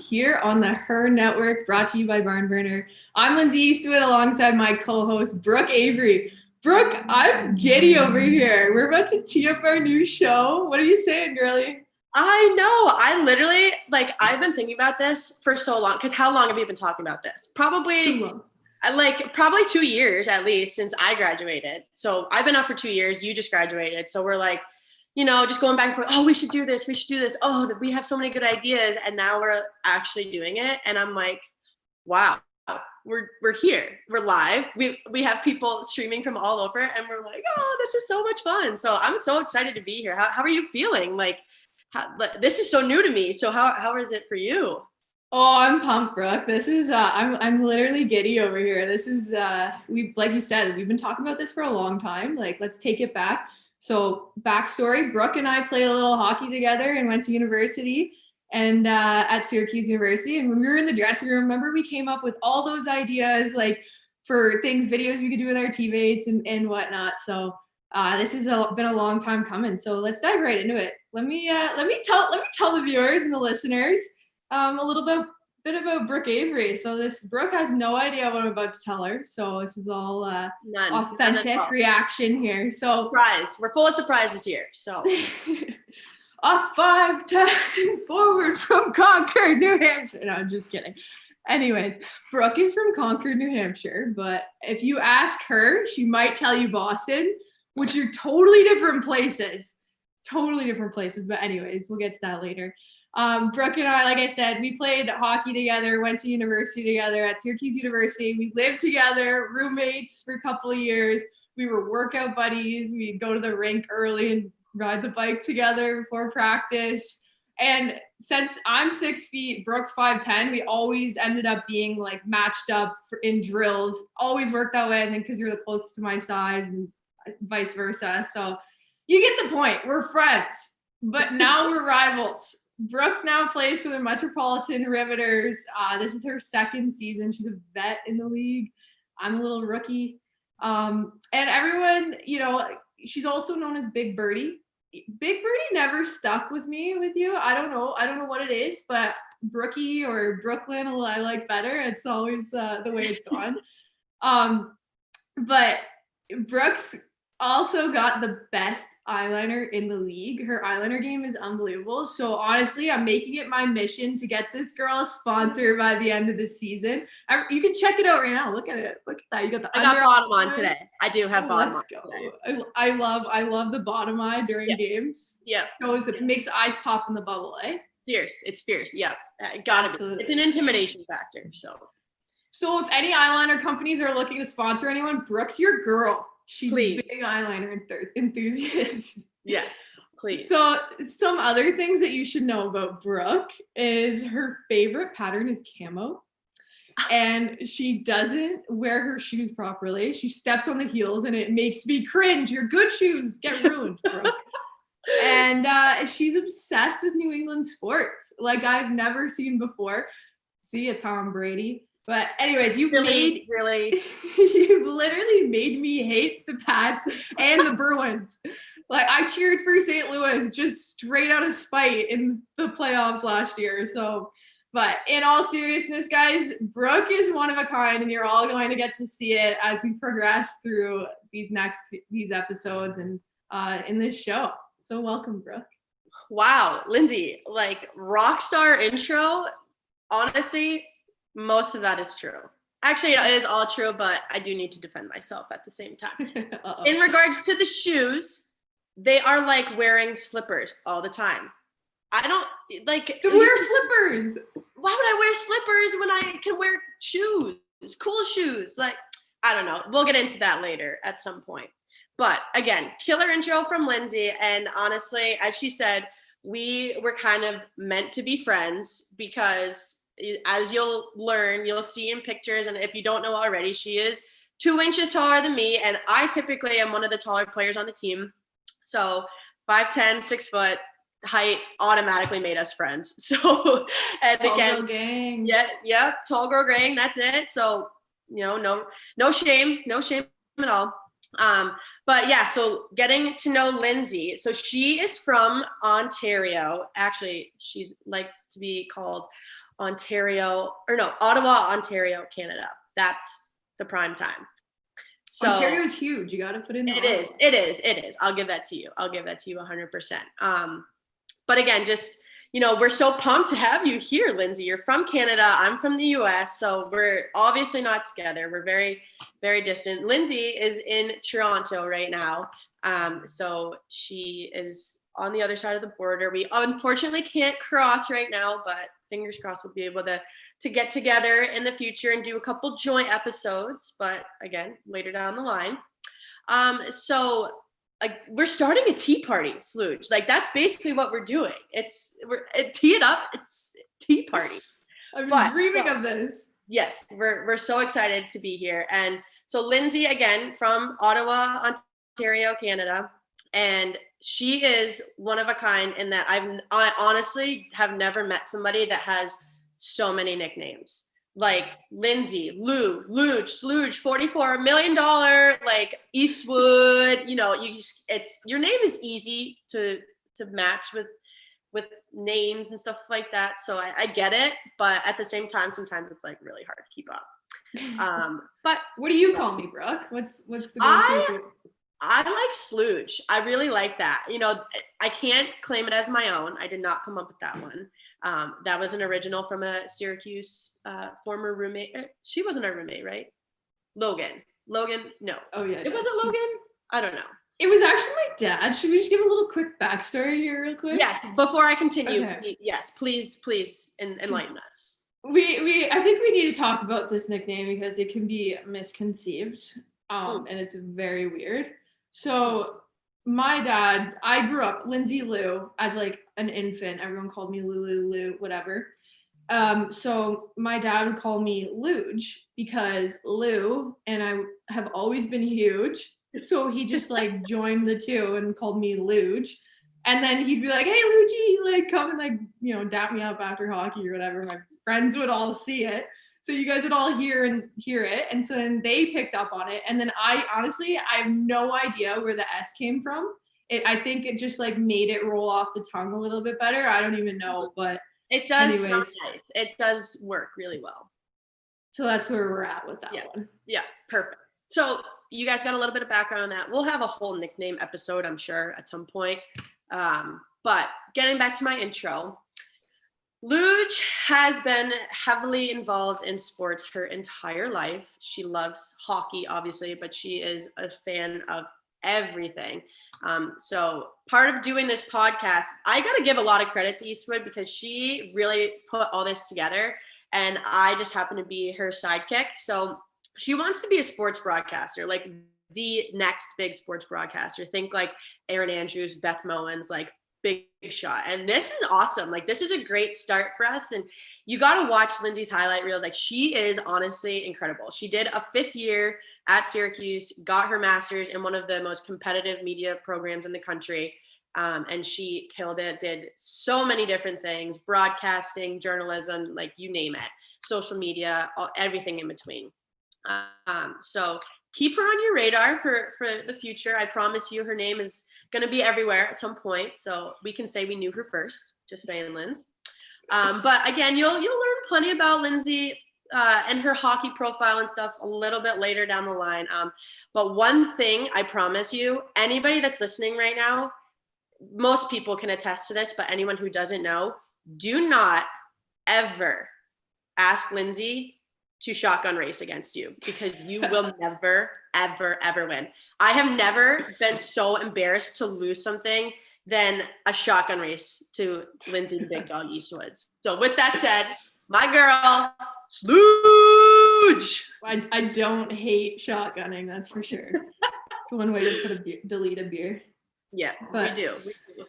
here on the H.E.R Network, brought to you by Barn Burner. I'm Lindsay Eastwood alongside my co-host, Brook Avery. Brook, I'm giddy over here. We're about to tee up our new show. What are you saying, girlie? I know. I literally, I've been thinking about this for so long. Because how long have you been talking about this? Probably 2 years at least since I graduated. So I've been up for 2 years. You just graduated. So we're like, just going back and forth. Oh, we should do this. We should do this. Oh, we have so many good ideas. And now we're actually doing it. And I'm like, wow, we're here. We're live. We have people streaming from all over. And we're like, oh, this is so much fun. So I'm so excited to be here. How are you feeling? This is so new to me. So how is it for you? Oh, I'm pumped, Brooke. This is I'm literally giddy over here. This is like you said, we've been talking about this for a long time. Let's take it back. So backstory, Brooke and I played a little hockey together and went to university and at Syracuse University. And when we were in the dressing room, remember we came up with all those ideas for videos we could do with our teammates and whatnot. So this has been a long time coming. So let's dive right into it. Let me tell the viewers and the listeners a little bit about Brook Avery. So Brooke has no idea what I'm about to tell her. So this is all authentic reaction here. So surprise. We're full of surprises here. So a 5'10" forward from Concord, New Hampshire. No, I'm just kidding. Anyways, Brooke is from Concord, New Hampshire, but if you ask her, she might tell you Boston, which are totally different places. But anyways, we'll get to that later. Brooke and I, like I said, we played hockey together, went to university together at Syracuse University. We lived together, roommates for a couple of years. We were workout buddies. We'd go to the rink early and ride the bike together before practice. And since I'm 6 feet, Brooke's 5'10", we always ended up being matched up in drills. Always worked that way, I think, because you're the closest to my size and vice versa. So you get the point. We're friends, but now we're rivals. Brooke now plays for the Metropolitan Riveters. This is her second season. She's a vet in the league. I'm a little rookie. And everyone, she's also known as Big Birdie. Big Birdie never stuck with you. I don't know what it is, but Brookie or Brooklyn I like better. It's always the way it's gone. But Brooke's also got the best eyeliner in the league. Her eyeliner game is unbelievable. So honestly, I'm making it my mission to get this girl a sponsor by the end of the season. You can check it out right now. Look at it. Look at that. You got the I got bottom on today. I do have bottom on today. I love the bottom eye during games. Yeah. It makes the eyes pop in the bubble, eh? Fierce. It's fierce. Yeah. Gotta be. It's an intimidation factor. So if any eyeliner companies are looking to sponsor anyone, Brooke's your girl. She's a big eyeliner enthusiast. Yes, please. So some other things that you should know about Brooke is her favorite pattern is camo. And she doesn't wear her shoes properly. She steps on the heels and it makes me cringe. Your good shoes get ruined, Brooke. And she's obsessed with New England sports like I've never seen before. See ya, Tom Brady. But anyways, you've literally made me hate the Pats and the Bruins. I cheered for St. Louis just straight out of spite in the playoffs last year. So, but in all seriousness, guys, Brooke is one of a kind, and you're all going to get to see it as we progress through these episodes and in this show. So welcome, Brooke. Wow, Lindsay, rock star intro, honestly. Most of that is true. Actually, it is all true, but I do need to defend myself at the same time. In regards to the shoes, they are wearing slippers all the time. I don't to wear slippers. Why would I wear slippers when I can wear shoes? Cool shoes. I don't know. We'll get into that later at some point. But again, killer intro from Lindsay. And honestly, as she said, we were kind of meant to be friends because as you'll learn, you'll see in pictures, and if you don't know already, she is 2 inches taller than me, and I typically am one of the taller players on the team. So 5'10", 6 foot, height automatically made us friends. So, and tall again, girl gang. Yeah, tall girl gang, that's it. So, no shame at all. But yeah, so getting to know Lindsay. So she is from Ontario. Actually, she likes to be called Ottawa, Ontario, Canada. That's the prime time. So Ontario is huge. You got to put in. It is. I'll give that to you. 100%. But again, just, we're so pumped to have you here, Lindsay. You're from Canada. I'm from the US. So we're obviously not together. We're very, very distant. Lindsay is in Toronto right now. So she is on the other side of the border. We unfortunately can't cross right now, but fingers crossed we'll be able to get together in the future and do a couple joint episodes. But again, later down the line. So we're starting a tea party, Slooge. Like that's basically what we're doing. We're tee it up. It's tea party. I've been dreaming of this. Yes, we're so excited to be here. And so Lindsay, again, from Ottawa, Ontario, Canada, and she is one of a kind in that I honestly have never met somebody that has so many nicknames. Like Lindsay, Lou, Luge, Slooge, $44 million, like Eastwood, your name is easy to match with names and stuff like that. So I get it, but at the same time, sometimes it's like really hard to keep up. But what do you call me, Brooke? What's the go-to? I like Slooge. I really like that. I can't claim it as my own. I did not come up with that one. That was an original from a Syracuse former roommate. She wasn't our roommate, right? Logan, no. Oh yeah. It wasn't Logan? I don't know. It was actually my dad. Should we just give a little quick backstory here real quick? Yes, before I continue, okay. Yes, please enlighten us. I think we need to talk about this nickname because it can be misconceived, and it's very weird. So my dad, I grew up Lindsay Lou as like an infant. Everyone called me Lou, whatever. So my dad would call me Luge because Lou and I have always been huge. So he just like joined the two and called me Luge. And then he'd be like, hey, Luigi, like come and like, dap me up after hockey or whatever. My friends would all see it. So you guys would all hear it. And so then they picked up on it. And then I have no idea where the S came from. I think it just like made it roll off the tongue a little bit better. I don't even know, but it does sound nice. It does work really well. So that's where we're at with that one. Yeah, perfect. So you guys got a little bit of background on that. We'll have a whole nickname episode, I'm sure, at some point. But getting back to my intro, Luge has been heavily involved in sports her entire life. She loves hockey, obviously, but she is a fan of everything. So part of doing this podcast, I got to give a lot of credit to Eastwood because she really put all this together and I just happen to be her sidekick. So she wants to be a sports broadcaster, like the next big sports broadcaster. Think like Aaron Andrews, Beth Mowins, like big shot. And this is awesome. Like this is a great start for us. And you got to watch Lindsay's highlight reels. Like she is honestly incredible. She did a 5th year at Syracuse, got her master's in one of the most competitive media programs in the country. And she killed it, did so many different things, broadcasting, journalism, like you name it, social media, everything in between. So keep her on your radar for the future. I promise you her name is going to be everywhere at some point. So we can say we knew her first, just saying, Linz. But again, you'll learn plenty about Lindsay and her hockey profile and stuff a little bit later down the line. But one thing I promise you, anybody that's listening right now, most people can attest to this, but anyone who doesn't know, do not ever ask Lindsay to shotgun race against you because you will never, ever, ever win. I have never been so embarrassed to lose something than a shotgun race to Lindsay the Big Dog Eastwoods. So with that said, my girl, Slooge. I don't hate shotgunning, that's for sure. It's one way to delete a beer. Yeah, but we do.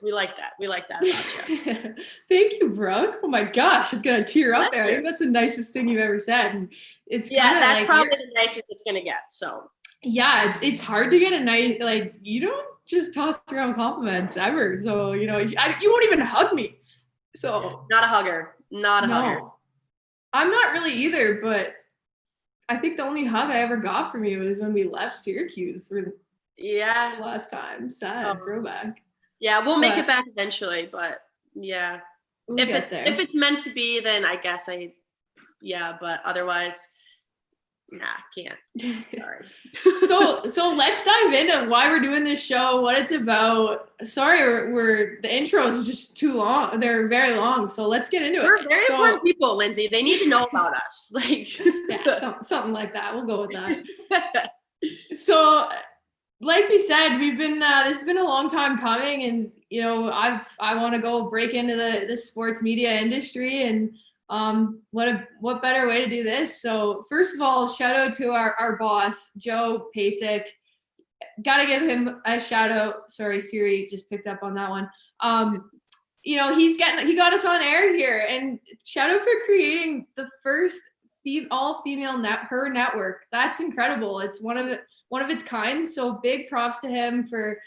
We like that. We like that about you. Thank you, Brooke. Oh my gosh, it's gonna tear up there. I think that's the nicest thing you've ever said. And it's that's like probably the nicest it's gonna get. So yeah, it's hard to get a nice, like you don't just toss around compliments ever. So you won't even hug me. So not a hugger. Not a hugger. I'm not really either, but I think the only hug I ever got from you was when we left Syracuse. Last time. Sad throwback. Yeah, we'll make it back eventually, but yeah. We'll get there. If it's meant to be, then I guess but otherwise, nah, can't. Sorry. So let's dive into why we're doing this show, what it's about. Sorry, we're the intros are just too long. They're very long. So let's get into it. We're very important people, Lindsay. They need to know about us. Like something like that. We'll go with that. So, like we said, we've been this has been a long time coming, and I want to go break into the sports media industry, and what better way to do this? So first of all, shout out to our boss, Joe Pasek. Got to give him a shout out. Sorry, Siri just picked up on that one. He got us on air here, and shout out for creating the first all-female H.E.R network. That's incredible. It's one of its kind. So big props to him for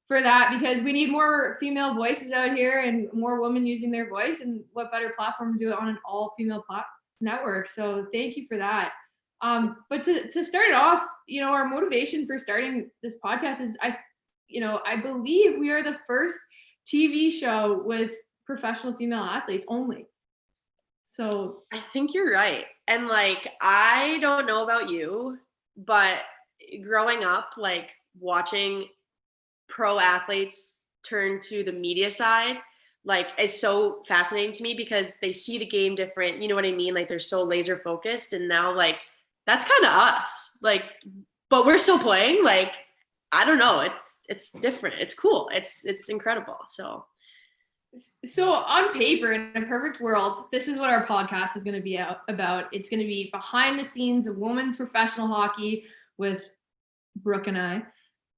that, because we need more female voices out here and more women using their voice, and what better platform to do it on an all-female network. So thank you for that. But to start it off, our motivation for starting this podcast is I believe we are the first TV show with professional female athletes only. So I think you're right. And like, I don't know about you, but growing up, like watching pro athletes turn to the media side, like it's so fascinating to me because they see the game different. You know what I mean? Like they're so laser focused, and now like that's kind of us. Like, but we're still playing. Like, I don't know. It's different. It's cool. It's incredible. So on paper, in a perfect world, this is what our podcast is going to be about. It's going to be behind the scenes of women's professional hockey with Brook and I,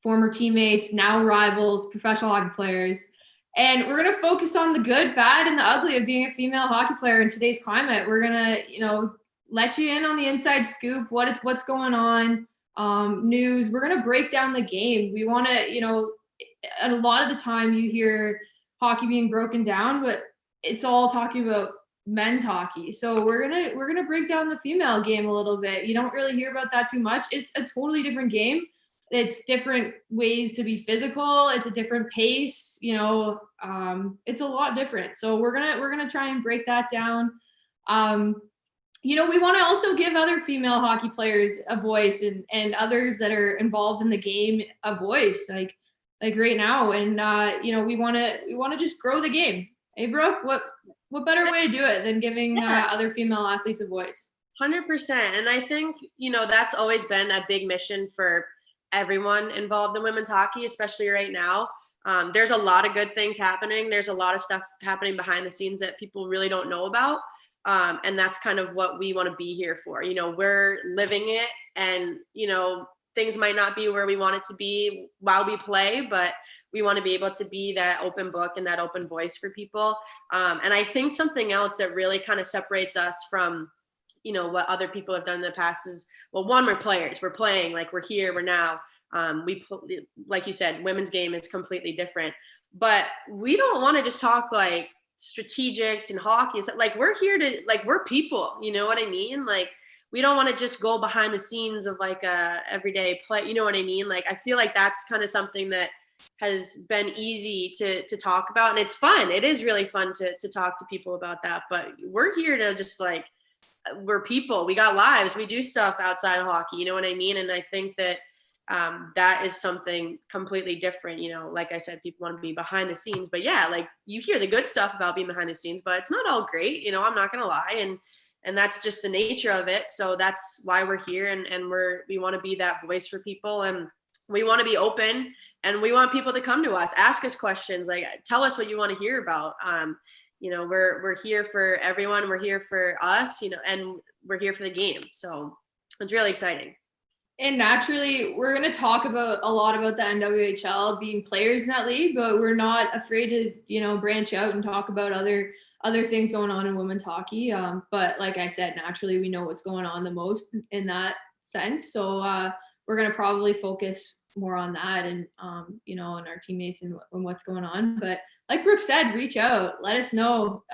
former teammates, now rivals, professional hockey players. And we're going to focus on the good, bad, and the ugly of being a female hockey player in today's climate. We're going to, let you in on the inside scoop, what's going on, news. We're going to break down the game. We want to, a lot of the time you hear hockey being broken down, but it's all talking about men's hockey. So we're gonna break down the female game a little bit. You don't really hear about that too much. It's a totally different game. It's different ways to be physical. It's a different pace. It's a lot different. So we're gonna try and break that down. We want to also give other female hockey players a voice, and others that are involved in the game a voice. Like right now, and we want to just grow the game. Hey, Brooke, what better way to do it than giving other female athletes a voice? 100%. And I think that's always been a big mission for everyone involved in women's hockey, especially right now. There's a lot of good things happening. There's a lot of stuff happening behind the scenes that people really don't know about. And that's kind of what we want to be here for. We're living it, and things might not be where we want it to be while we play, but we want to be able to be that open book and that open voice for people. And I think something else that really kind of separates us from, what other people have done in the past is, well, one, we're players, we're playing, like we're here, we're now. Like you said, women's game is completely different, but we don't want to just talk like strategics and hockey and stuff. Like we're here to, like, we're people, you know what I mean? Like, we don't want to just go behind the scenes of like a everyday play. You know what I mean? Like, I feel like that's kind of something that has been easy to talk about, and it's fun. It is really fun to talk to people about that, but we're here to just like, we're people, we got lives, we do stuff outside of hockey. You know what I mean? And I think that that is something completely different. Like I said, people want to be behind the scenes, but yeah, like you hear the good stuff about being behind the scenes, but it's not all great. I'm not going to lie. And that's just the nature of it. So that's why we're here. And we want to be that voice for people, and we want to be open, and we want people to come to us, ask us questions, like tell us what you want to hear about. We're here for everyone. We're here for us, and we're here for the game. So it's really exciting. And naturally, we're going to talk about a lot about the NWHL, being players in that league, but we're not afraid to, branch out and talk about other things going on in women's hockey. But like I said, naturally, we know what's going on the most in that sense. So we're going to probably focus more on that and, and our teammates and what's going on. But like Brooke said, reach out, let us know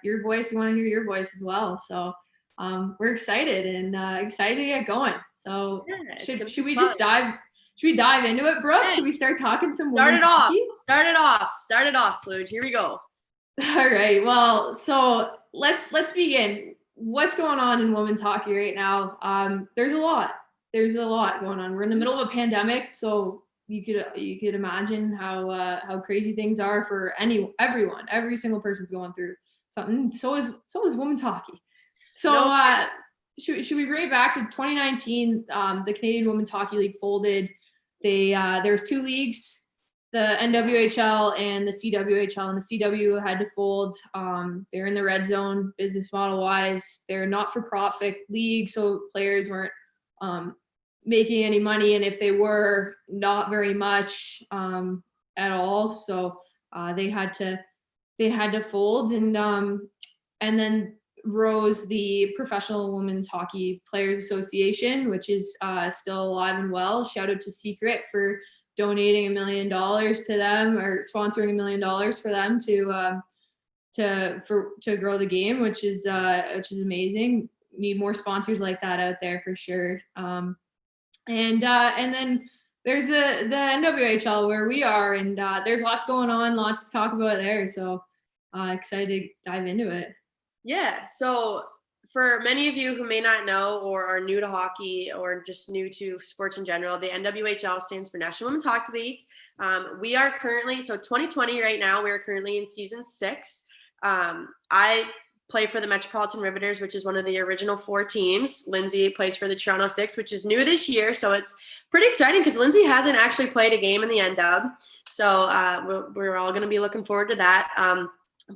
your voice. We want to hear your voice as well. So we're excited and excited to get going. So yeah, should we just dive into it, Brooke? Should we start talking some women's hockey? Start it off, Sluge. Here we go. All right. Well, so let's begin. What's going on in women's hockey right now? There's a lot. There's a lot going on. We're in the middle of a pandemic, so you could imagine how crazy things are for everyone. Every single person's going through something. So is women's hockey. So No. should we bring it back to 2019? The Canadian Women's Hockey League folded. There's two leagues, the NWHL and the CWHL, and the CW had to fold. They're in the red zone business model wise. They're not for profit league, so players weren't making any money, and if they were, not very much at all. So they had to fold, and then rose the Professional Women's Hockey Players Association, which is still alive and well. Shout out to Secret for donating $1 million to them, or sponsoring $1 million for them to grow the game, which is amazing. Need more sponsors like that out there for sure. And then there's the NWHL where we are, and there's lots going on, lots to talk about there. So excited to dive into it. Yeah. So for many of you who may not know or are new to hockey or just new to sports in general, the NWHL stands for National Women's Hockey League. We are currently, so 2020 right now, we are currently in season 6. I play for the Metropolitan Riveters, which is one of the original 4 teams. Lindsay plays for the Toronto 6, which is new this year. So it's pretty exciting because Lindsay hasn't actually played a game in the NW. So we're all going to be looking forward to that.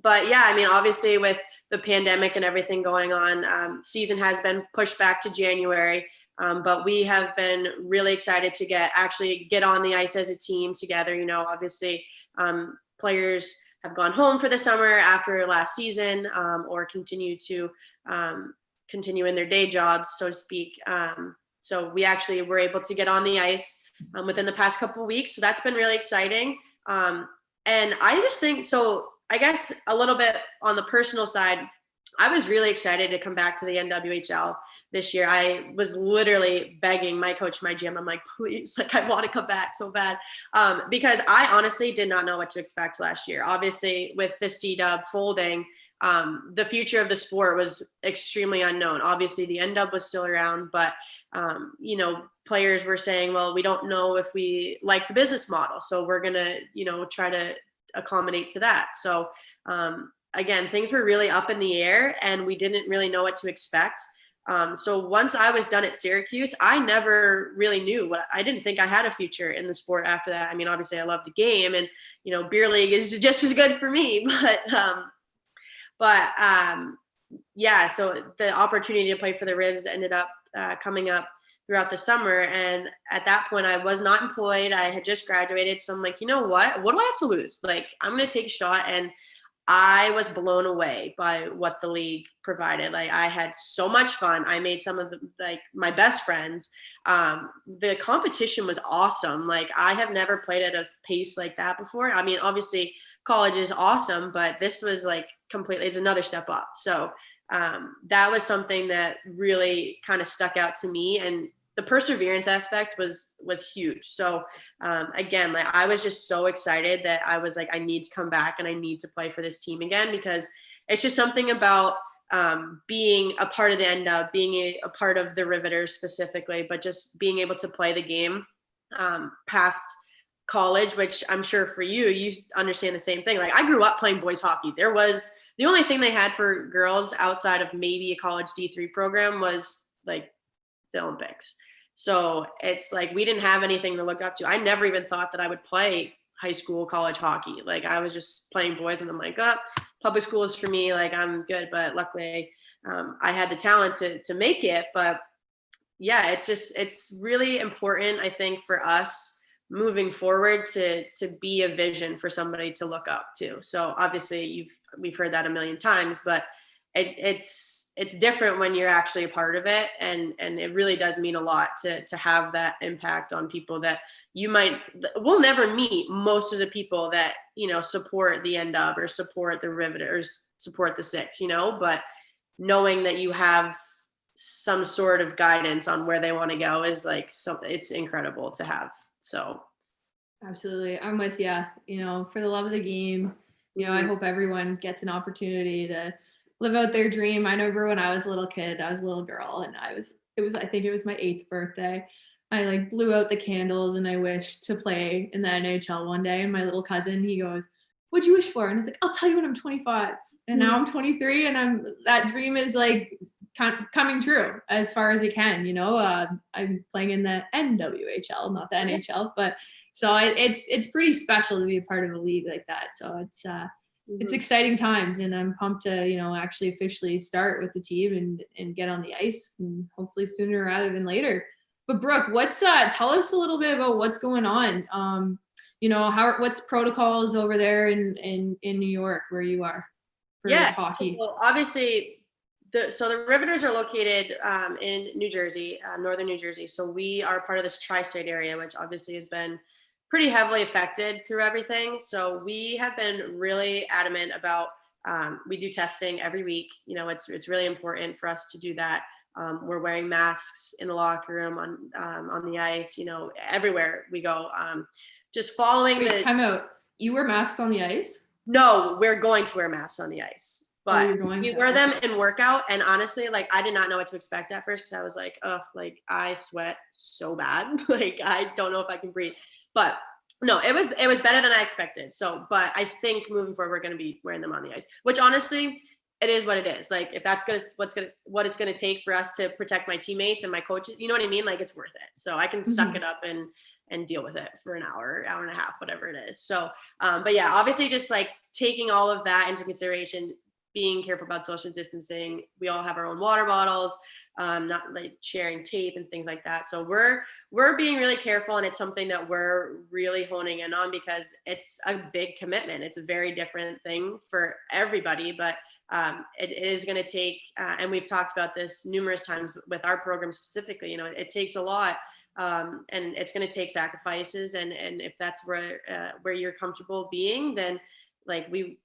But yeah, I mean, obviously with the pandemic and everything going on, season has been pushed back to January. But we have been really excited to get on the ice as a team together. You know, obviously players have gone home for the summer after last season, or continue in their day jobs, so to speak. So we actually were able to get on the ice within the past couple of weeks. So that's been really exciting. And I just think, so I guess a little bit on the personal side, I was really excited to come back to the NWHL this year. I was literally begging my coach, my GM. I'm like, please, like, I want to come back so bad. Because I honestly did not know what to expect last year. Obviously, with the CW folding, the future of the sport was extremely unknown. Obviously, the NW was still around, but, you know, players were saying, well, we don't know if we like the business model. So we're going to, you know, try to accommodate to that. So, again, things were really up in the air and we didn't really know what to expect. So once I was done at Syracuse, I never really knew I didn't think I had a future in the sport after that. I mean, obviously I love the game and, you know, beer league is just as good for me, but yeah, so the opportunity to play for the Rivs ended up coming up throughout the summer. And at that point I was not employed. I had just graduated. So I'm like, you know what do I have to lose? Like, I'm going to take a shot. And I was blown away by what the league provided. Like, I had so much fun. I made some of my best friends. The competition was awesome. Like, I have never played at a pace like that before. I mean, obviously college is awesome, but this was like completely, it's another step up. So that was something that really kind of stuck out to me. And the perseverance aspect was huge. So again, like, I was just so excited that I was like, I need to come back and I need to play for this team again, because it's just something about being a part of the NW, being a part of the Riveters specifically, but just being able to play the game past college, which I'm sure for you understand the same thing. Like, I grew up playing boys hockey. There was the only thing they had for girls outside of maybe a college D3 program was like the Olympics. So it's like, we didn't have anything to look up to. I never even thought that I would play high school, college hockey. Like, I was just playing boys and I'm like, oh, public school is for me. Like, I'm good. But luckily I had the talent to make it. But yeah, it's really important, I think, for us moving forward to be a vision for somebody to look up to. So obviously we've heard that a million times, but it's different when you're actually a part of it. And it really does mean a lot to have that impact on people that we'll never meet most of the people that, you know, support the NW or support the Riveters, support the Six, you know, but knowing that you have some sort of guidance on where they want to go is like something, it's incredible to have. So absolutely, I'm with you. You know, for the love of the game, you know, I hope everyone gets an opportunity to live out their dream. I remember when I was a little kid, I was a little girl, and I think it was my 8th birthday. I like blew out the candles and I wished to play in the NHL one day. And my little cousin, he goes, "What'd you wish for?" And I was like, "I'll tell you when I'm 25." And now I'm 23, and that dream is like coming true as far as it can. You know, I'm playing in the NWHL, not the NHL, but so it's pretty special to be a part of a league like that. So it's exciting times, and I'm pumped to, you know, actually officially start with the team and get on the ice, and hopefully sooner rather than later. But Brooke, tell us a little bit about what's going on. You know, what's protocols over there in New York where you are for hockey? So obviously the Riveters are located in New Jersey, northern New Jersey. So we are part of this tri-state area, which obviously has been pretty heavily affected through everything. So we have been really adamant about we do testing every week. You know, it's really important for us to do that. We're wearing masks in the locker room, on the ice, you know, everywhere we go. Just following time out. You wear masks on the ice? No, we're going to wear masks on the ice, but we wear them in workout. And honestly, like, I did not know what to expect at first, because I was like, oh, like, I sweat so bad. Like, I don't know if I can breathe. But no, it was better than I expected. So, but I think moving forward, we're going to be wearing them on the ice, which honestly, it is what it is. Like, if that's what it's going to take for us to protect my teammates and my coaches, you know what I mean? Like, it's worth it. So I can suck it up and deal with it for an hour and a half, whatever it is. So, but yeah, obviously just like taking all of that into consideration, being careful about social distancing. We all have our own water bottles, not like sharing tape and things like that. So we're being really careful, and it's something that we're really honing in on, because it's a big commitment. It's a very different thing for everybody, but it is going to take, and we've talked about this numerous times with our program specifically, you know, it takes a lot. And it's going to take sacrifices, and if that's where you're comfortable being, then like we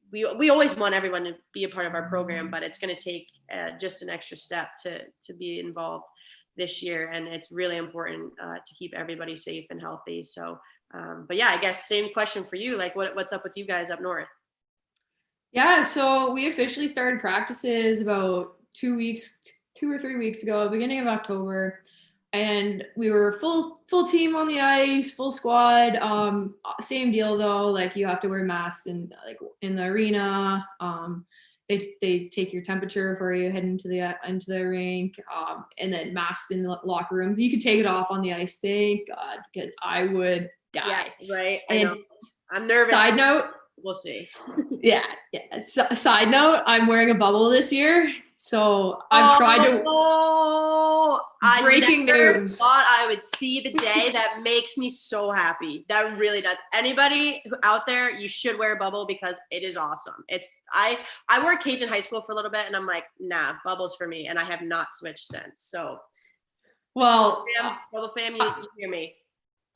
always want everyone to be a part of our program, but it's going to take just an extra step to be involved this year, and it's really important to keep everybody safe and healthy. So, but yeah, I guess same question for you. Like, what's up with you guys up north? Yeah, so we officially started practices about 2 or 3 weeks ago, beginning of October. And we were full team on the ice, full squad. Same deal though, like you have to wear masks in the arena. They take your temperature before you head into the rink, and then masks in the locker rooms. You could take it off on the ice, thank God, because I would die. Yeah, right. I know. I'm nervous. Side note, we'll see. yeah. Side note, I'm wearing a bubble this year, so I've tried to. Breaking news. Thought I would see the day. That makes me so happy. That really does. Anybody out there, you should wear a bubble, because it is awesome. I wore a cage in high school for a little bit, and I'm like, nah, bubbles for me, and I have not switched since. So, well, bubble fam, you hear me?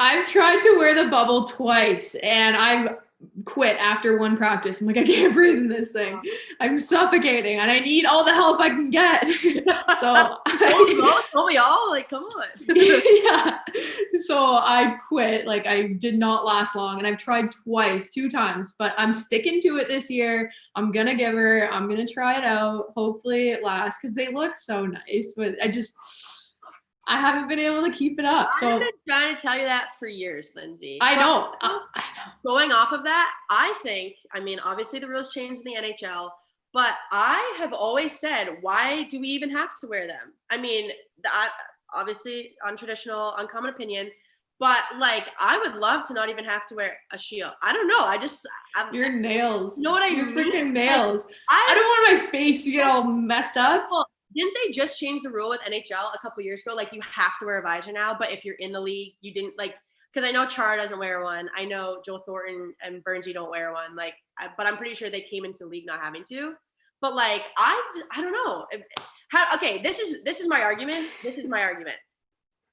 I've tried to wear the bubble twice, and I've quit after one practice. I'm like, I can't breathe in this thing. I'm suffocating, and I need all the help I can get. So don't we all? Like, come on. Yeah. So I quit. Like, I did not last long, and I've tried 2 times, but I'm sticking to it this year. I'm gonna try it out. Hopefully it lasts, because they look so nice, but I haven't been able to keep it up. So I've been trying to tell you that for years, Lindsay. I know. Going off of that, I think, I mean, obviously the rules changed in the NHL, but I have always said, why do we even have to wear them? I mean, obviously untraditional, uncommon opinion, but like, I would love to not even have to wear a shield. I don't know. Your nails. You know what I mean? Your freaking nails. I don't want my face to get all messed up. Didn't they just change the rule with NHL a couple years ago? Like, you have to wear a visor now, but if you're in the league, you didn't, like, because I know H.E.R doesn't wear one. I know Joe Thornton and Burnsy don't wear one. Like, but I'm pretty sure they came into the league not having to. But like, I don't know. Okay, this is my argument.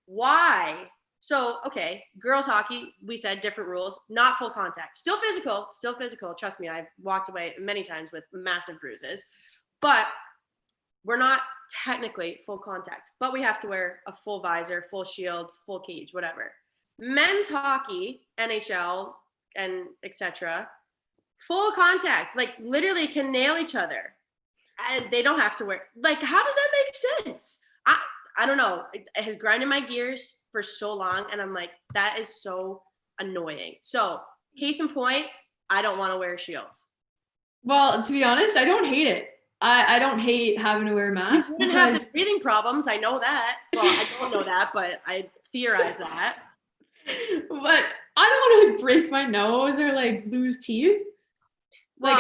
Why? So, okay, girls hockey, we said different rules, not full contact, still physical. Trust me, I've walked away many times with massive bruises, but we're not technically full contact, but we have to wear a full visor, full shields, full cage, whatever. Men's hockey, NHL, and etc., full contact, like literally can nail each other. And they don't have to wear, like, how does that make sense? I don't know. It has grinded my gears for so long. And I'm like, that is so annoying. So case in point, I don't want to wear shields. Well, to be honest, I don't hate it. I don't hate having to wear a mask. You wouldn't have the breathing problems. I know that. Well, I don't know that, but I theorize that. But I don't want to break my nose or like lose teeth. Like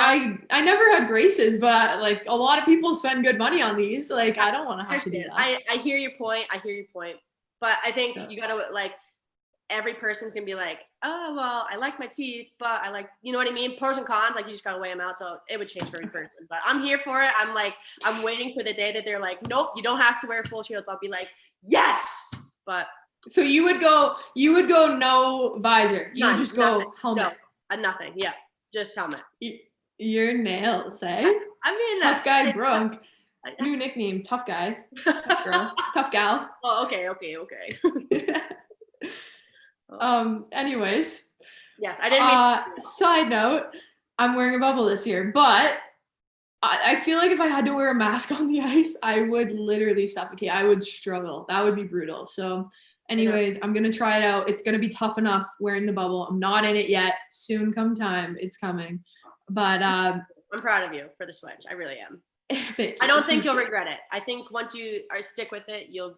I never had braces, but like a lot of people spend good money on these. Like I don't want to have to do that. I hear your point. But I think you gotta, like, every person's gonna be like, oh well, I like my teeth, but I like, you know what I mean? Pros and cons, like you just gotta weigh them out. So it would change for every person. But I'm here for it. I'm waiting for the day that they're like, nope, you don't have to wear full shields. I'll be like, yes. But so you would go no visor. You would just go helmet. No, nothing. Yeah. Just helmet. Your nails, eh? I mean, tough guy Brook. New nickname, tough guy. Tough girl. Tough gal. Oh, okay. Anyways. Yes, I didn't. Side note, I'm wearing a bubble this year, but I feel like if I had to wear a mask on the ice, I would literally suffocate. I would struggle. That would be brutal. So anyways, I'm going to try it out. It's going to be tough enough wearing the bubble. I'm not in it yet. Soon come time. It's coming. But I'm proud of you for the switch. I really am. I don't think you'll regret it. I think once you stick with it, you'll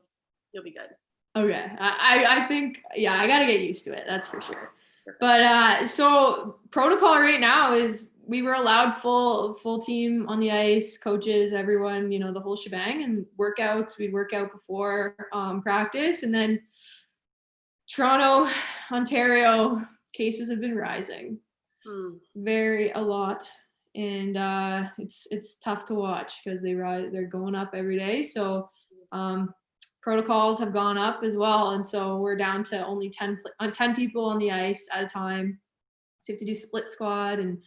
be good. Okay. I think, yeah, I got to get used to it. That's for sure. But so protocol right now is we were allowed full team on the ice, coaches, everyone, you know, the whole shebang, and workouts. We'd work out before practice, and then Toronto, Ontario cases have been rising a lot, and it's tough to watch because they're going up every day. So protocols have gone up as well, and so we're down to only 10 people on the ice at a time. So you have to do split squad, and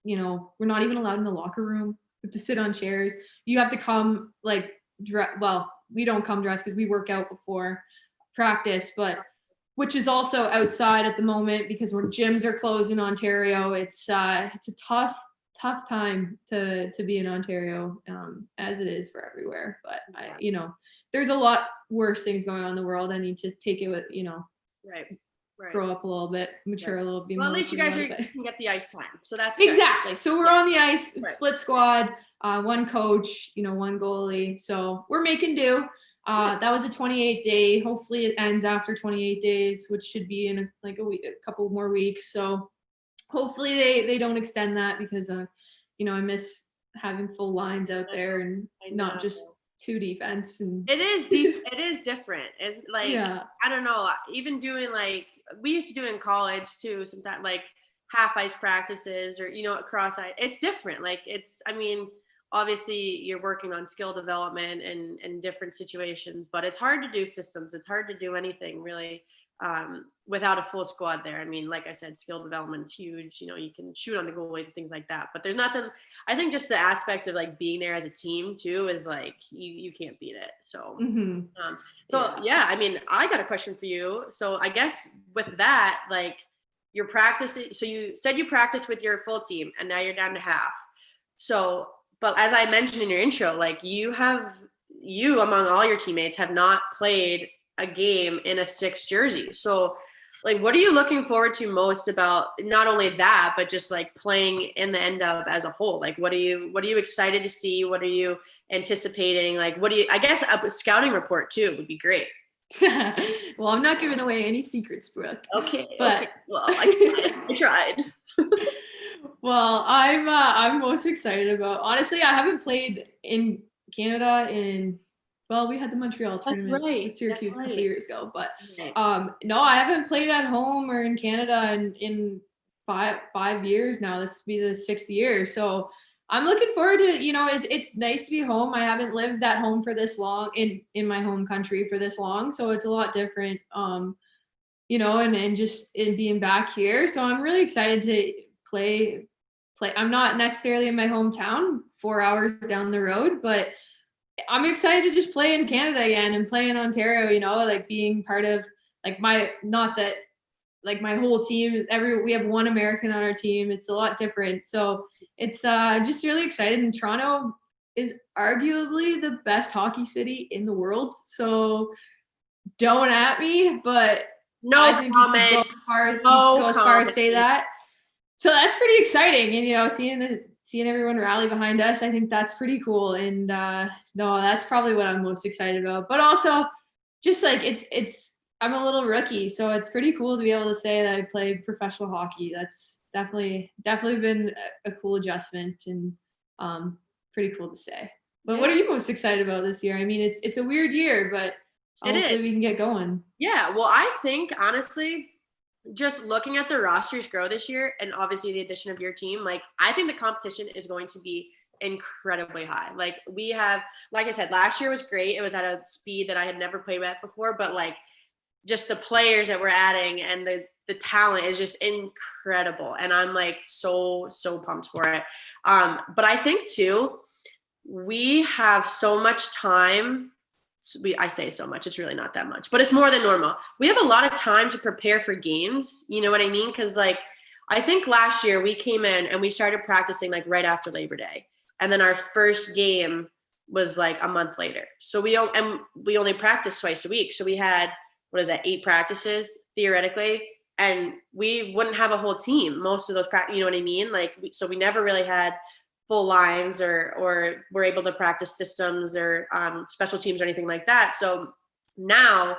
you know, we're not even allowed in the locker room. We have to sit on chairs. You have to come like well, we don't come dressed because we work out before practice, but which is also outside at the moment because when gyms are closed in Ontario, it's a tough time to be in Ontario, as it is for everywhere. But you know, there's a lot worse things going on in the world. I need to take it with, you know, right. Grow up a little bit, mature a little bit. Well, at least you guys can get the ice time, so that's exactly good. So we're on the ice, split squad, one coach, you know, one goalie. So we're making do. That was a 28-day. Hopefully, it ends after 28 days, which should be in a couple more weeks. So hopefully they don't extend that because you know, I miss having full lines out there and not just two defense. And it is different. It's like, I don't know, even doing like we used to do it in college too, sometimes like half ice practices or, you know, cross ice. It's different. Like I mean, obviously you're working on skill development and different situations, but it's hard to do systems. It's hard to do anything really without a full squad there. I mean, like I said, skill development is huge. You know, you can shoot on the goalies and things like that, but there's nothing. I think just the aspect of like being there as a team too is like you can't beat it. So yeah, I mean, I got a question for you. So I guess with that, like you're practicing. So you said you practice with your full team, and now you're down to half. So, but as I mentioned in your intro, like you among all your teammates have not played a game in a 6 jersey. So like, what are you looking forward to most about not only that, but just like playing in the NW as a whole? Like, what are you excited to see? What are you anticipating? Like, I guess a scouting report too would be great. Well, I'm not giving away any secrets, Brooke. Okay. But okay. Well, I tried. Well, I'm most excited about, honestly, I haven't played in Canada well, we had the Montreal tournament with Syracuse a couple years ago, but no, I haven't played at home or in Canada in 5 years now. This will be the 6th year. So I'm looking forward to, you know, it's nice to be home. I haven't lived at home for this long in my home country for this long. So it's a lot different, you know, and just in being back here. So I'm really excited to play. I'm not necessarily in my hometown, 4 hours down the road, but I'm excited to just play in Canada again and play in Ontario, you know, like being part of like not that like my whole team, we have one American on our team. It's a lot different. So it's just really excited. And Toronto is arguably the best hockey city in the world. So don't at me, but no I think comment. you could go as far as say that. So that's pretty exciting. And, you know, seeing everyone rally behind us, I think that's pretty cool. And no, that's probably what I'm most excited about. But also just like I'm a little rookie, so it's pretty cool to be able to say that I played professional hockey. That's definitely been a cool adjustment and pretty cool to say. But what are you most excited about this year? I mean, it's a weird year, but hopefully we can get going. Yeah, well, I think honestly, just looking at the rosters grow this year and obviously the addition of your team, like I think the competition is going to be incredibly high. Like we have, like I said, last year was great. It was at a speed that I had never played with before, but like just the players that we're adding and the talent is just incredible. And I'm like so pumped for it. But I think too, we have so much time. I say so much, it's really not that much, but it's more than normal. We have a lot of time to prepare for games. You know what I mean? Because like, I think last year we came in and we started practicing like right after Labor Day. And then our first game was like a month later. So we only practiced twice a week. So we had, 8 practices theoretically. And we wouldn't have a whole team. Most of those you know what I mean? Like, so we never really had full lines or were able to practice systems or special teams or anything like that. So now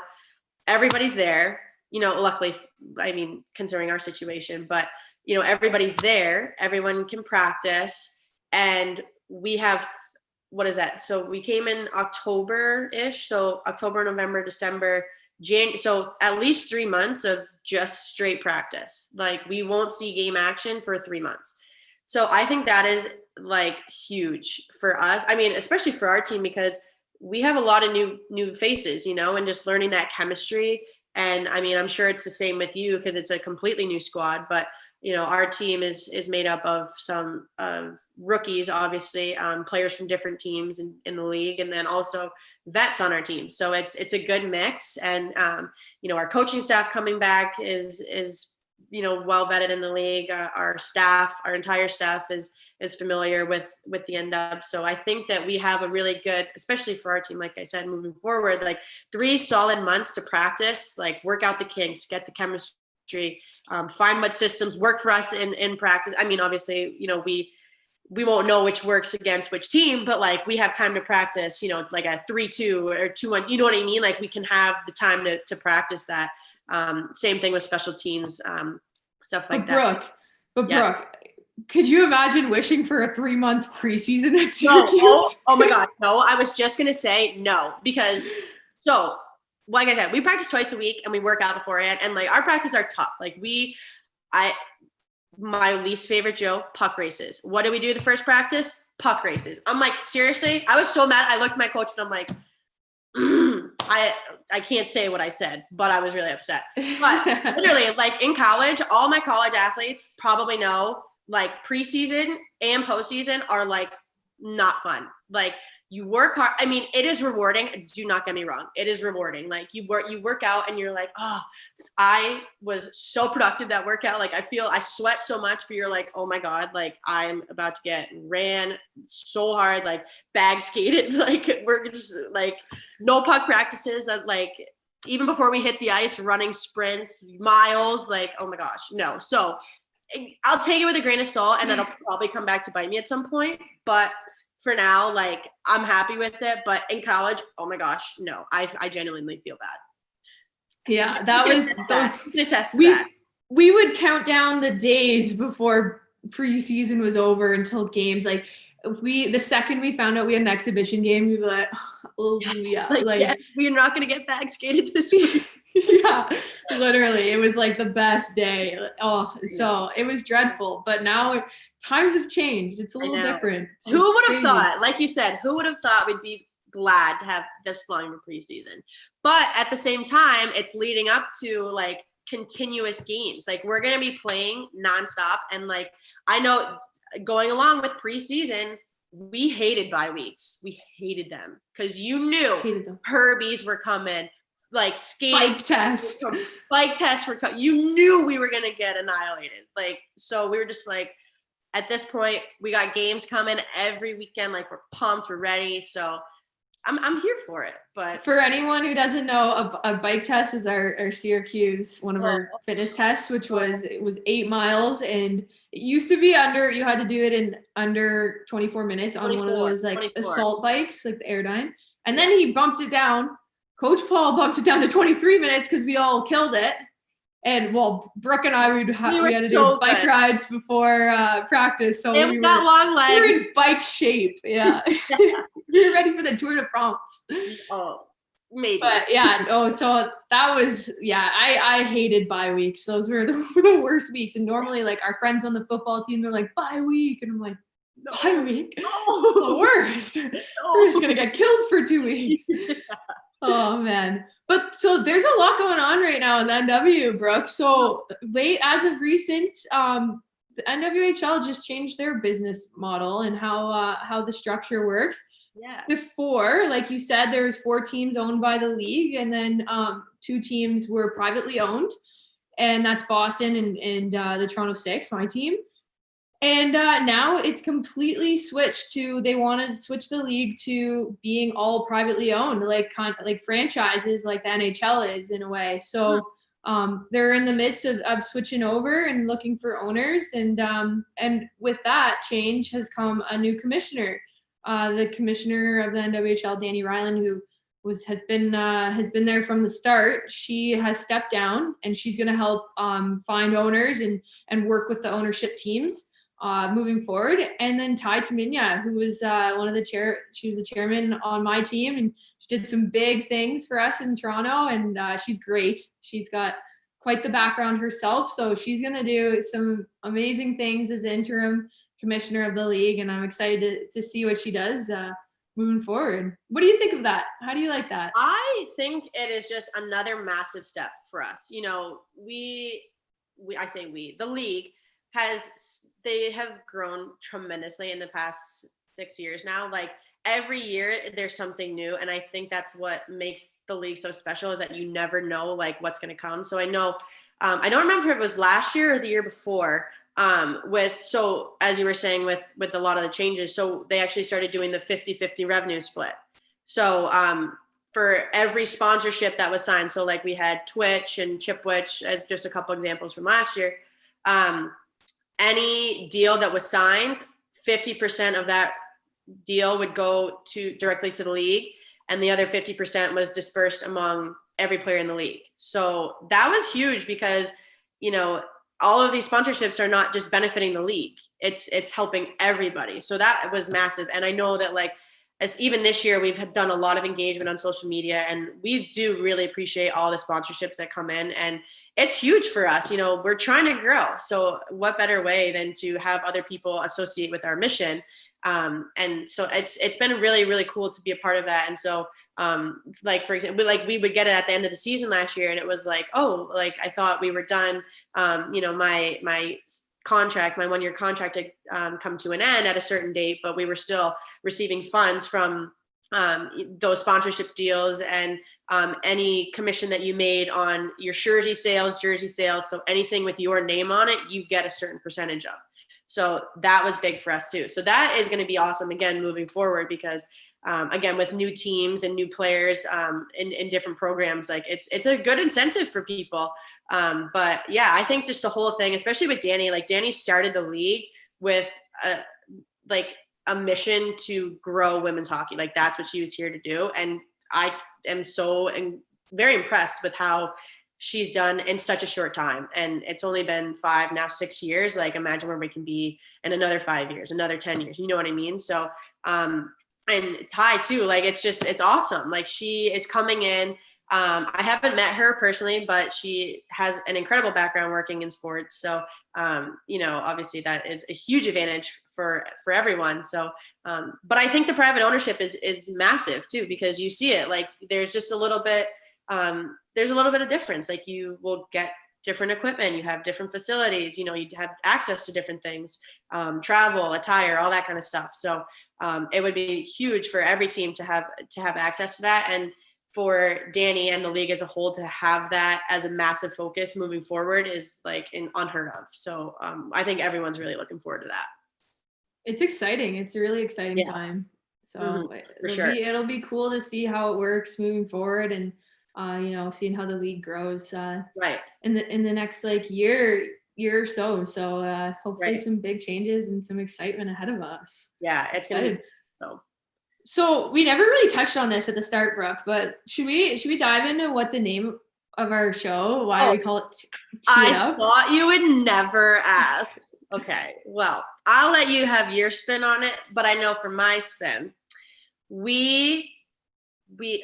everybody's there, you know, luckily, I mean, considering our situation, but you know, everybody's there, everyone can practice, and we have, so we came in October-ish, so October, November, December, so at least 3 months of just straight practice. Like we won't see game action for 3 months. So I think that is like huge for us. I mean, especially for our team, because we have a lot of new faces, you know, and just learning that chemistry. And I mean, I'm sure it's the same with you because it's a completely new squad, but you know, our team is made up of some rookies, obviously, players from different teams in the league, and then also vets on our team. So it's a good mix. And you know, our coaching staff coming back is you know, well vetted in the league. Our entire staff is familiar with the NW. So I think that we have a really good, especially for our team, like I said, moving forward, like 3 solid months to practice, like work out the kinks, get the chemistry, find what systems work for us in practice. I mean, obviously, you know, we won't know which works against which team, but like we have time to practice, you know, like a 3-2 or 2-1, you know what I mean? Like we can have the time to practice that. Same thing with special teams, stuff like that. Brooke, could you imagine wishing for a 3-month preseason at Syracuse? No, oh my God, no. I was just gonna say no, because so like I said, we practice twice a week and we work out beforehand, and like our practices are tough. Like my least favorite joke, puck races. What do we do the first practice? Puck races. I'm like, seriously? I was so mad. I looked at my coach and I'm like, I can't say what I said, but I was really upset. But literally, like in college, all my college athletes probably know, like preseason and postseason are like not fun. Like you work hard. I mean, it is rewarding. Do not get me wrong. It is rewarding. Like you work out and you're like, oh, I was so productive that workout. Like I sweat so much, but you're like, oh my God, like I'm about to get ran so hard, like bag skated. Like we're just like no puck practices that like even before we hit the ice, running sprints, miles, like, oh my gosh, no. So I'll take it with a grain of salt, and that'll probably come back to bite me at some point. But for now, like I'm happy with it. But in college, oh my gosh, no, I genuinely feel bad. Yeah, that was those. We would count down the days before preseason was over until games. Like the second we found out we had an exhibition game, we'd be like, oh yeah, like yes, we're not gonna get bag skated this week. Yeah, literally, it was like the best day. So it was dreadful, but now times have changed. It's a little different. Who would have thought? Like you said, who would have thought we'd be glad to have this long of a preseason? But at the same time, it's leading up to like continuous games. Like we're gonna be playing nonstop, and like I know going along with preseason, we hated bye weeks. We hated them because you knew Herbies were coming. like skating Bike test. you knew we were gonna get annihilated. Like, so we were just like, at this point, we got games coming every weekend. Like, we're pumped, we're ready. So I'm here for it. But for anyone who doesn't know, a bike test is our Syracuse, one of our fitness tests, which was 8 miles, and it used to be you had to do it in under 24 minutes on one of those like 24 assault bikes, like the Airdyne. And then he bumped it down. Coach Paul bumped it down to 23 minutes because we all killed it. And well, Brooke and I, we had to do bike rides before practice. So we got long legs. We were in bike shape. Yeah. We were ready for the Tour de France. Oh, maybe. But yeah, so that was, I hated bye weeks. Those were the worst weeks. And normally, like, our friends on the football team, they're like, bye week. And I'm like, bye week? No. It's the worst. No. We're just going to get killed for 2 weeks. Oh, man. But so there's a lot going on right now in the NW, Brooke. So as of recent, the NWHL just changed their business model and how the structure works. Yeah. Before, like you said, there was 4 teams owned by the league, and then 2 teams were privately owned, and that's Boston and the Toronto Six, my team. And now it's completely switched to, they wanted to switch the league to being all privately owned, like franchises, like the NHL is in a way. So they're in the midst of switching over and looking for owners, and with that change has come a new commissioner. The commissioner of the NWHL, Danny Ryland, who has been there from the start. She has stepped down, and she's going to help find owners and work with the ownership teams moving forward. And then Ty Taminya, who was she was the chairman on my team, and she did some big things for us in Toronto, and she's great. She's got quite the background herself, so she's going to do some amazing things as interim commissioner of the league, and I'm excited to see what she does moving forward. What do you think of that? How do you like that? I think it is just another massive step for us. You know, the league they have grown tremendously in the past 6 years now. Like, every year there's something new, and I think that's what makes the league so special, is that you never know like what's going to come. So I know I don't remember if it was last year or the year before, as you were saying with a lot of the changes, so they actually started doing the 50-50 revenue split. So for every sponsorship that was signed, so like we had Twitch and Chipwich as just a couple examples from last year, any deal that was signed, 50% of that deal would go directly to the league, and the other 50% was dispersed among every player in the league. So that was huge because, you know, all of these sponsorships are not just benefiting the league. It's helping everybody. So that was massive. And I know that, like, as even this year, we've done a lot of engagement on social media, and we do really appreciate all the sponsorships that come in, and it's huge for us. You know, we're trying to grow. So what better way than to have other people associate with our mission? And so it's been really, really cool to be a part of that. And so, like, for example, like, we would get it at the end of the season last year, and it was like, oh, like, I thought we were done. You know, my 1-year contract had come to an end at a certain date, but we were still receiving funds from those sponsorship deals, and any commission that you made on your jersey sales. So anything with your name on it, you get a certain percentage of. So that was big for us too. So that is going to be awesome, again, moving forward, because again, with new teams and new players in different programs, like, it's a good incentive for people. But yeah, I think just the whole thing, especially with Danny, like, Danny started the league with a mission to grow women's hockey. Like, that's what she was here to do. And I am very impressed with how she's done in such a short time. And it's only been 5, now 6 years. Like, imagine where we can be in another 5 years, another 10 years, you know what I mean? So, and Ty too, like, it's awesome. Like, she is coming in. I haven't met her personally, but she has an incredible background working in sports. So, you know, obviously that is a huge advantage for everyone. So, but I think the private ownership is massive too, because you see it, like, there's just a little bit, there's a little bit of difference. Like, you will get different equipment, you have different facilities, you know, you have access to different things, travel, attire, all that kind of stuff. So, it would be huge for every team to have access to that. And for Danny and the league as a whole to have that as a massive focus moving forward is like unheard of. So I think everyone's really looking forward to that. It's exciting. It's a really exciting time. So it'll be cool to see how it works moving forward, and seeing how the league grows right in the next like year or so. So hopefully some big changes and some excitement ahead of us. Yeah, it's gonna be so we never really touched on this at the start, Brooke, but should we dive into what the name of our show, why we call it Tee It Up? I thought you would never ask. Okay, well, I'll let you have your spin on it, but I know for my spin,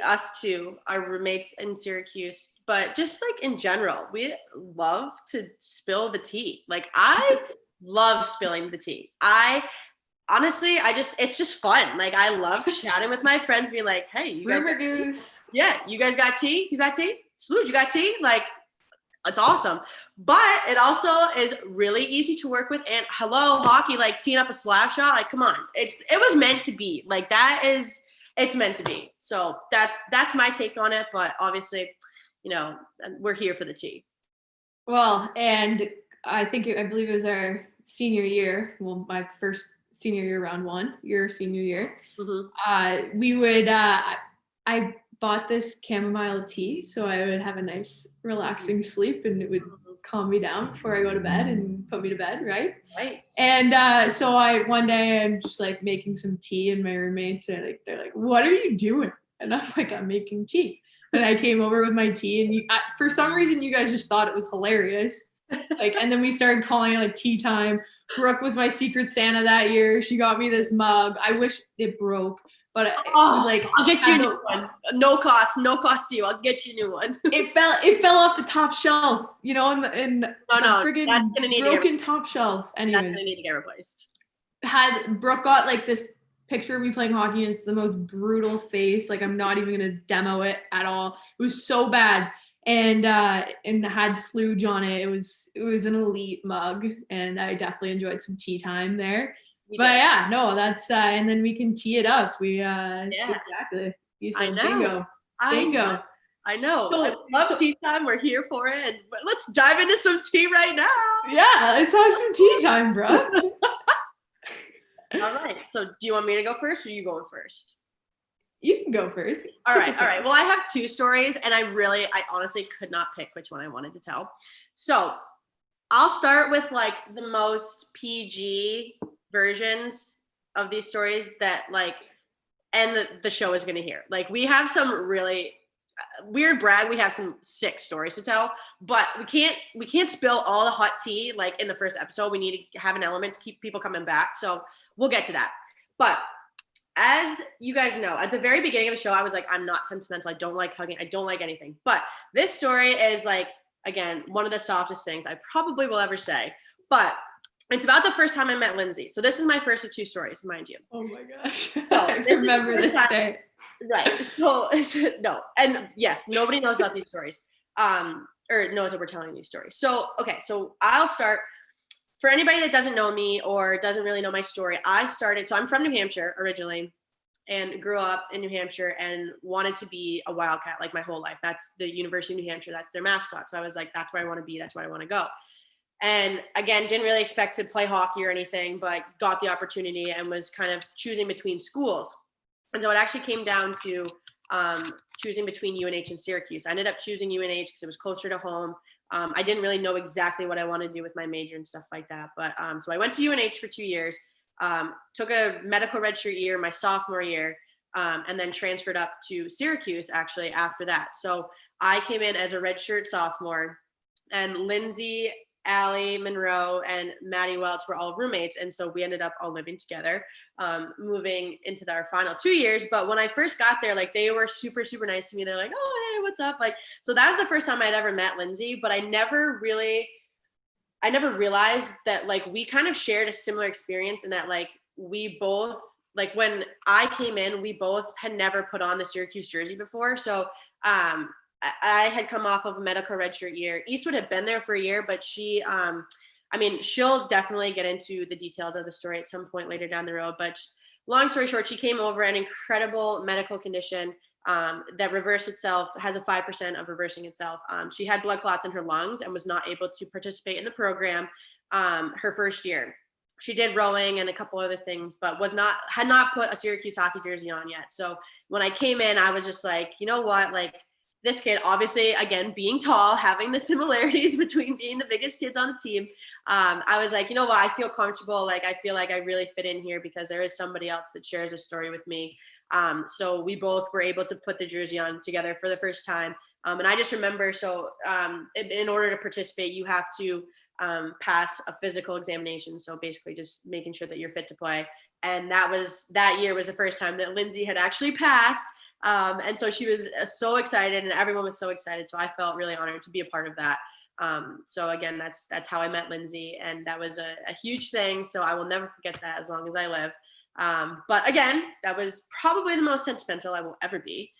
us two are roommates in Syracuse, but just like in general, we love to spill the tea. Like I love spilling the tea. Honestly, it's just fun. Like I love chatting with my friends, being like, hey, you guys got tea? Yeah, you guys got tea? You got tea? Sludge, you got tea? Like, it's awesome. But it also is really easy to work with. And hello, hockey, like teeing up a slap shot. Like, come on. It was meant to be. Like it's meant to be. So that's my take on it. But obviously, we're here for the tea. Well, and I believe it was our senior year. Well, my first senior year, round one, your senior year. Mm-hmm. We would, I bought this chamomile tea so I would have a nice relaxing sleep, and it would calm me down before I go to bed and put me to bed, right? Right. And so one day I'm just like making some tea, and my roommates are they're like, what are you doing? And I'm like, I'm making tea. And I came over with my tea, and for some reason you guys just thought it was hilarious. And then we started calling it like tea time. Brooke was my secret Santa that year. She got me this mug. I wish it broke, but it was like, I'll get you a new one. No cost to you. I'll get you a new one. It fell off the top shelf, in the friggin' that's gonna need broken top shelf. Anyways, that's gonna need to get replaced. Brooke got like this picture of me playing hockey, and it's the most brutal face. Like I'm not even gonna demo it at all. It was so bad. And had sludge on it. It was an elite mug, and I definitely enjoyed some tea time there. That's and then we can tee it up. Exactly. I know. Bingo. I know. I love tea time. We're here for it. But let's dive into some tea right now. Yeah, let's have some tea time, bro. All right. So do you want me to go first, or are you going first? You can go first. All right. Well, I have two stories, and I honestly could not pick which one I wanted to tell. So I'll start with like the most PG versions of these stories that and the show is going to hear. Like we have some really weird brag. We have some sick stories to tell, but we can't spill all the hot tea like in the first episode. We need to have an element to keep people coming back. So we'll get to that. But as you guys know, at the very beginning of the show, I was like, I'm not sentimental. I don't like hugging. I don't like anything. But this story is like, again, one of the softest things I probably will ever say. But it's about the first time I met Lindsay. So this is my first of two stories, mind you. Oh my gosh. So I remember this day. Right. So no. And yes, nobody knows about these stories. Or knows that we're telling these stories. So, okay. So I'll start. For anybody that doesn't know me or doesn't really know my story, so I'm from New Hampshire originally and grew up in New Hampshire and wanted to be a Wildcat like my whole life. That's the University of New Hampshire. That's their mascot. So I was like, that's where I want to be. That's where I want to go. And again, didn't really expect to play hockey or anything, but got the opportunity and was kind of choosing between schools. And so it actually came down to choosing between UNH and Syracuse. I ended up choosing UNH because it was closer to home. I didn't really know exactly what I wanted to do with my major and stuff like that. But so I went to UNH for 2 years, took a medical redshirt year, my sophomore year, and then transferred up to Syracuse actually after that. So I came in as a redshirt sophomore, and Lindsay, Allie, Monroe, and Maddie Welch were all roommates. And so we ended up all living together, moving into our final 2 years. But when I first got there, like they were super, super nice to me. They're like, oh, hey, what's up? Like, so that was the first time I'd ever met Lindsay, but I never realized that like we kind of shared a similar experience in that like we both, like when I came in, we both had never put on the Syracuse jersey before. So, I had come off of a medical redshirt year. Eastwood had been there for a year, but she'll definitely get into the details of the story at some point later down the road. But long story short, she came over in incredible medical condition, that reversed itself, has a 5% of reversing itself. She had blood clots in her lungs and was not able to participate in the program her first year. She did rowing and a couple other things, but had not put a Syracuse hockey jersey on yet. So when I came in, I was just like, you know what, like this kid, obviously, again, being tall, having the similarities between being the biggest kids on the team. I was like, you know what, I feel comfortable. Like, I feel like I really fit in here because there is somebody else that shares a story with me. So we both were able to put the jersey on together for the first time. And I just remember, in order to participate, you have to pass a physical examination. So basically just making sure that you're fit to play. And that year was the first time that Lindsay had actually passed. And so she was so excited and everyone was so excited. So I felt really honored to be a part of that. So again, that's how I met Lindsay, and that was a huge thing. So I will never forget that as long as I live. But again, that was probably the most sentimental I will ever be.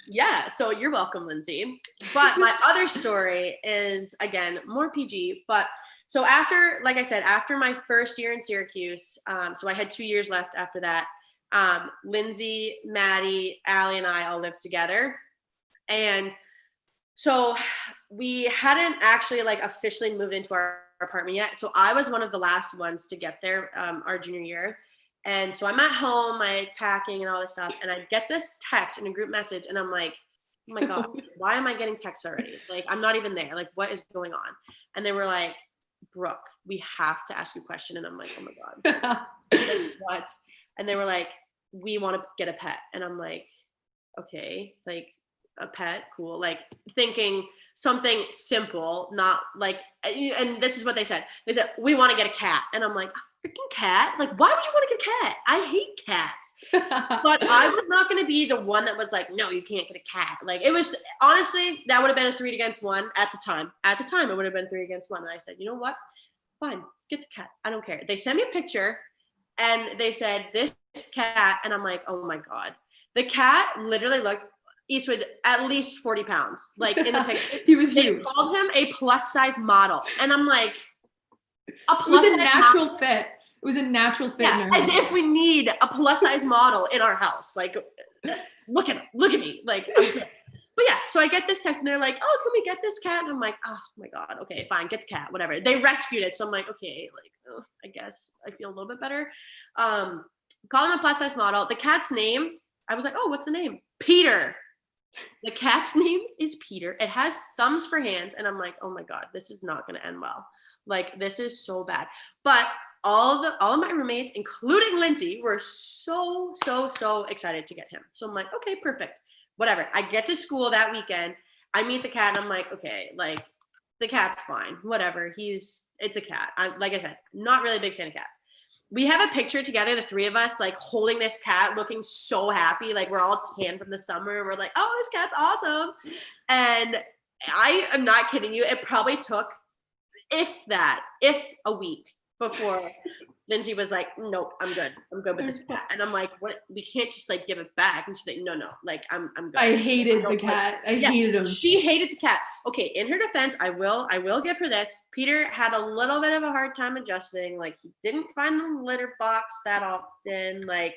Yeah, so you're welcome, Lindsay. But my other story is, again, more PG. But so after, like I said, after my first year in Syracuse, so I had 2 years left after that, Lindsay, Maddie, Allie, and I all lived together. And so we hadn't actually like officially moved into our apartment yet. So I was one of the last ones to get there our junior year. And so I'm at home, like packing and all this stuff. And I get this text in a group message and I'm like, oh my God, why am I getting texts already? Like, I'm not even there. Like, what is going on? And they were like, Brooke, we have to ask you a question. And I'm like, oh my God, like, what? And they were like, we want to get a pet. And I'm like, okay, like a pet, cool. Like thinking something simple, not like, and this is what they said. They said, we want to get a cat. And I'm like, a freaking cat? Like, why would you want to get a cat? I hate cats. But I was not going to be the one that was like, no, you can't get a cat. Like, it was, honestly, that would have been a 3 against 1 at the time. At the time, it would have been 3 against 1. And I said, you know what? Fine, get the cat. I don't care. They sent me a picture and they said, this cat. And I'm like, oh my God. The cat literally looked Eastwood at least 40 pounds. Like in the picture. He was they huge. called him a plus size model. And I'm like, it was a natural fit. It was a natural fit. Yeah, as if we need a plus size model in our house. Like, look at me. Like, but yeah, so I get this text and they're like, oh, can we get this cat? And I'm like, oh my God, okay, fine, get the cat, whatever. They rescued it. So I'm like, okay, like, oh, I guess I feel a little bit better. Call him a plus size model. The cat's name, I was like, oh, what's the name? Peter. The cat's name is Peter. It has thumbs for hands. And I'm like, oh my God, this is not going to end well. Like, this is so bad. But all of my roommates, including Lindsay, were so excited to get him. So I'm like, okay, perfect. Whatever. I get to school that weekend. I meet the cat and I'm like, okay, like the cat's fine. Whatever. It's a cat. Like I said, not really a big fan of cats. We have a picture together, the three of us, like holding this cat, looking so happy. Like we're all tan from the summer. We're like, oh, this cat's awesome. And I am not kidding you. It probably took, if a week before Lindsay was like, nope, I'm good with this cat. And I'm like, what? We can't just like give it back. And she's like, no, like I'm good. I hated the cat. I hated him. She hated the cat. Okay, in her defense, I will give her this. Peter had a little bit of a hard time adjusting. Like he didn't find the litter box that often. Like,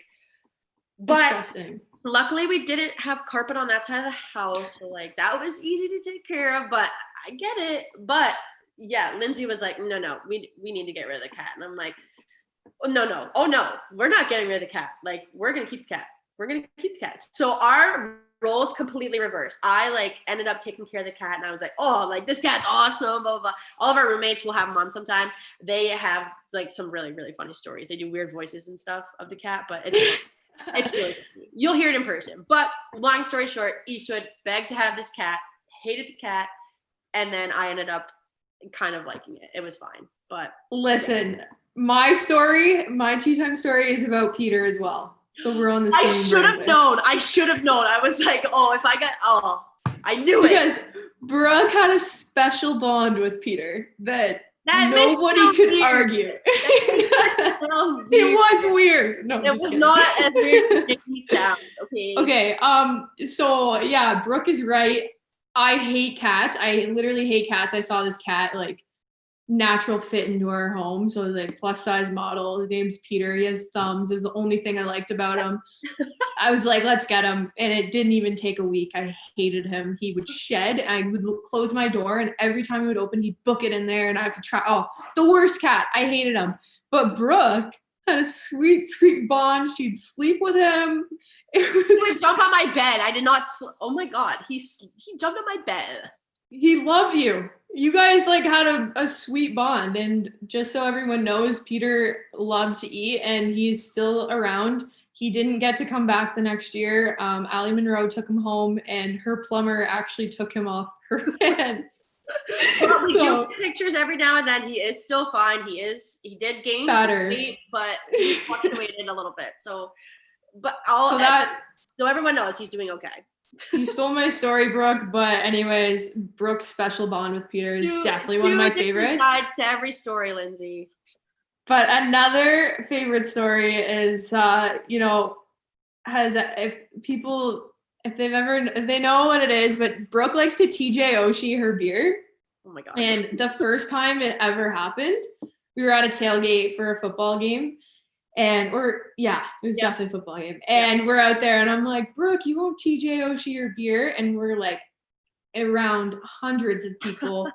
but luckily we didn't have carpet on that side of the house. So like that was easy to take care of. But I get it. But yeah, Lindsay was like, no, we need to get rid of the cat. And I'm like, oh no, we're not getting rid of the cat. Like, we're going to keep the cat. So our roles completely reversed. I like ended up taking care of the cat and I was like, oh, like this cat's awesome, blah, blah, blah. All of our roommates will have them on sometime. They have like some really, really funny stories. They do weird voices and stuff of the cat, but it's really funny. You'll hear it in person. But long story short, Eastwood begged to have this cat, hated the cat, and then I ended up kind of liking it. It was fine. But listen, yeah. My tea time story is about Peter as well. So we're on the same. I should have known. I was like, I knew it. Because Brooke had a special bond with Peter that nobody could argue. It was weird. No, it was not as weird as it sounds. Okay. So yeah, Brooke is right. I hate cats. I literally hate cats. I saw this cat like natural fit into our home. So it was like plus size model. His name's Peter. He has thumbs. It was the only thing I liked about him. I was like, let's get him. And it didn't even take a week. I hated him. He would shed and I would close my door. And every time he would open, he'd book it in there. And I have to try. Oh, the worst cat. I hated him. But Brooke had a sweet, sweet bond. She'd sleep with him. He would jump on my bed. I did not. Oh my God. He jumped on my bed. He loved you. You guys like had a sweet bond. And just so everyone knows, Peter loved to eat and he's still around. He didn't get to come back the next year. Allie Monroe took him home and her plumber actually took him off her hands. Well, we do pictures every now and then. He is still fine. He did gain fatter, weight, but he fluctuated a little bit. So everyone knows he's doing okay. You stole my story, Brooke, but anyways, Brooke's special bond with Peter is definitely one of my favorites. Sides to every story, Lindsay. But another favorite story is, if they know what it is, but Brooke likes to TJ Oshie her beer. Oh my gosh. And the first time it ever happened, we were at a tailgate for a football game. It was definitely a football game. And we're out there and I'm like, Brooke, you won't TJ Oshie your beer? And we're like around hundreds of people.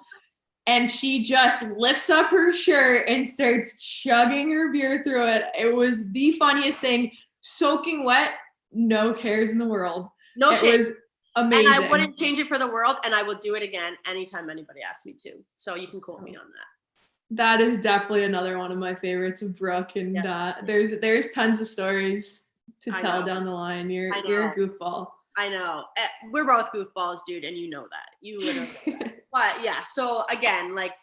And she just lifts up her shirt and starts chugging her beer through it. It was the funniest thing. Soaking wet, no cares in the world. No shit. It was amazing. And I wouldn't change it for the world, and I will do it again anytime anybody asks me to. So you can quote me on that. That is definitely another one of my favorites of Brooke. And there's tons of stories to tell down the line. You're a goofball. I know. We're both goofballs, dude, and you know that. You literally know that. But yeah, so again, like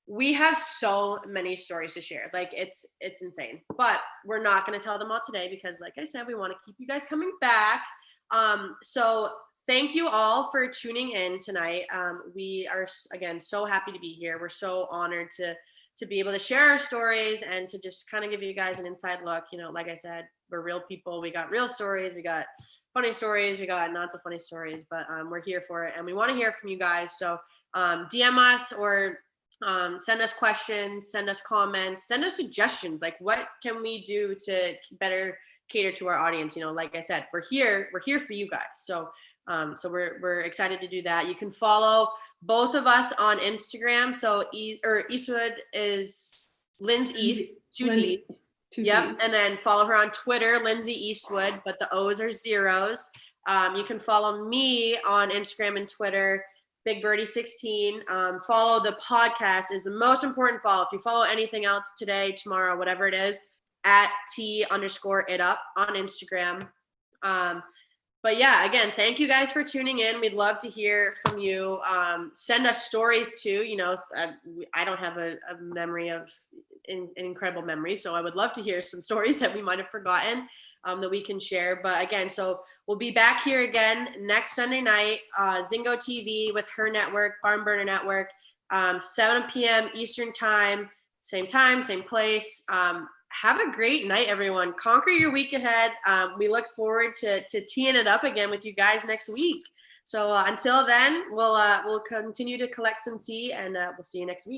we have so many stories to share. Like it's insane. But we're not going to tell them all today because like I said, we want to keep you guys coming back. So thank you all for tuning in tonight. We are again so happy to be here. We're so honored to be able to share our stories and to just kind of give you guys an inside look. You know, like I said, we're real people. We got real stories. We got funny stories. We got not so funny stories, but we're here for it. And we want to hear from you guys. So DM us or send us questions, send us comments, send us suggestions. Like what can we do to better cater to our audience? You know, like I said, we're here for you guys. So we're excited to do that. You can follow both of us on Instagram. So Eastwood is Lynn's East, two T's. Yep. And then follow her on Twitter, Lindsay Eastwood, but the O's are zeros. You can follow me on Instagram and Twitter, Big Birdie 16. Follow the podcast is the most important follow. If you follow anything else today, tomorrow, whatever it is, at @T_it_up on Instagram. But yeah, again, thank you guys for tuning in. We'd love to hear from you. Send us stories too. You know, I don't have a memory of an incredible memory, so I would love to hear some stories that we might have forgotten that we can share. But again, so we'll be back here again next Sunday night, ZINGOTV with her network, Barn Burner Network, 7 p.m. Eastern time, same place. Have a great night, everyone. Conquer your week ahead. We look forward to teeing it up again with you guys next week. So until then, we'll continue to collect some tea, and we'll see you next week.